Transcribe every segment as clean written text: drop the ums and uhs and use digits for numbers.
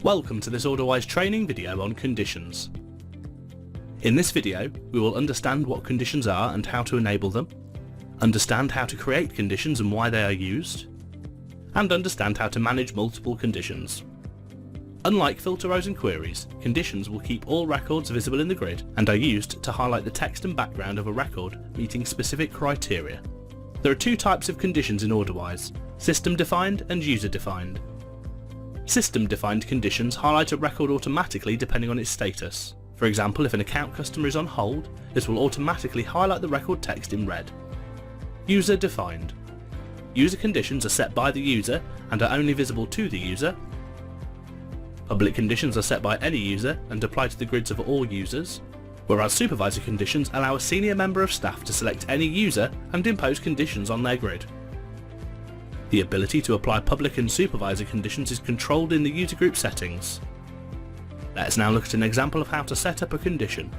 Welcome to this OrderWise training video on conditions. In this video, we will understand what conditions are and how to enable them, understand how to create conditions and why they are used, and understand how to manage multiple conditions. Unlike filter rows and queries, conditions will keep all records visible in the grid and are used to highlight the text and background of a record meeting specific criteria. There are two types of conditions in OrderWise: system-defined and user-defined. System-defined conditions highlight a record automatically depending on its status. For example, if an account customer is on hold, this will automatically highlight the record text in red. User-defined. User conditions are set by the user and are only visible to the user. Public conditions are set by any user and apply to the grids of all users, whereas supervisor conditions allow a senior member of staff to select any user and impose conditions on their grid. The ability to apply public and supervisor conditions is controlled in the user group settings. Let's now look at an example of how to set up a condition.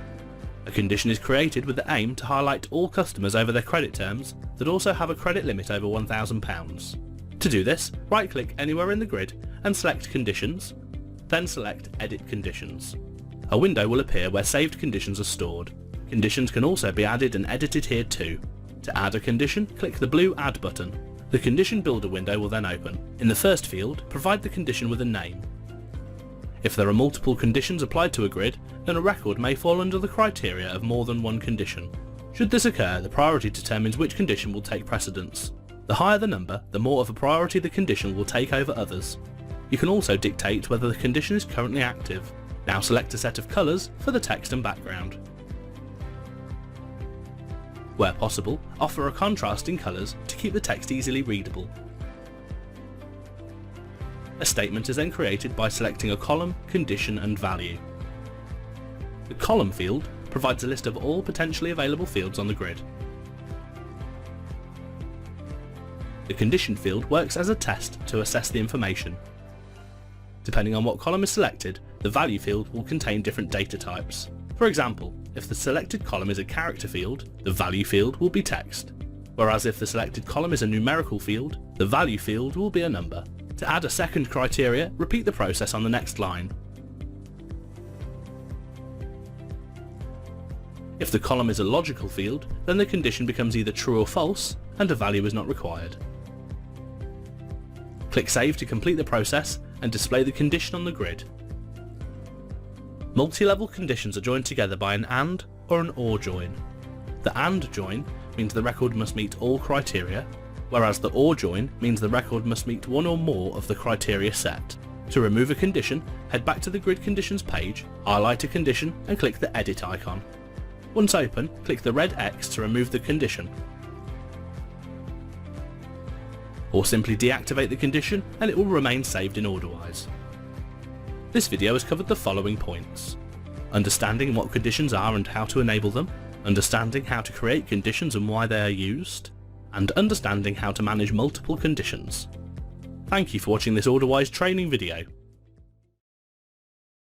A condition is created with the aim to highlight all customers over their credit terms that also have a credit limit over £1,000. To do this, right-click anywhere in the grid and select Conditions, then select Edit Conditions. A window will appear where saved conditions are stored. Conditions can also be added and edited here too. To add a condition, click the blue Add button. The Condition Builder window will then open. In the first field, provide the condition with a name. If there are multiple conditions applied to a grid, then a record may fall under the criteria of more than one condition. Should this occur, the priority determines which condition will take precedence. The higher the number, the more of a priority the condition will take over others. You can also dictate whether the condition is currently active. Now select a set of colours for the text and background. Where possible, offer a contrast in colours to keep the text easily readable. A statement is then created by selecting a column, condition and value. The column field provides a list of all potentially available fields on the grid. The condition field works as a test to assess the information. Depending on what column is selected, the value field will contain different data types. For example, if the selected column is a character field, the value field will be text, whereas if the selected column is a numerical field, the value field will be a number. To add a second criteria, repeat the process on the next line. If the column is a logical field, then the condition becomes either true or false, and a value is not required. Click Save to complete the process and display the condition on the grid. Multi-level conditions are joined together by an AND or an OR join. The AND join means the record must meet all criteria, whereas the OR join means the record must meet one or more of the criteria set. To remove a condition, head back to the Grid Conditions page, highlight a condition and click the Edit icon. Once open, click the red X to remove the condition. Or simply deactivate the condition and it will remain saved in OrderWise. This video has covered the following points: understanding what conditions are and how to enable them, understanding how to create conditions and why they are used, and understanding how to manage multiple conditions. Thank you for watching this OrderWise training video.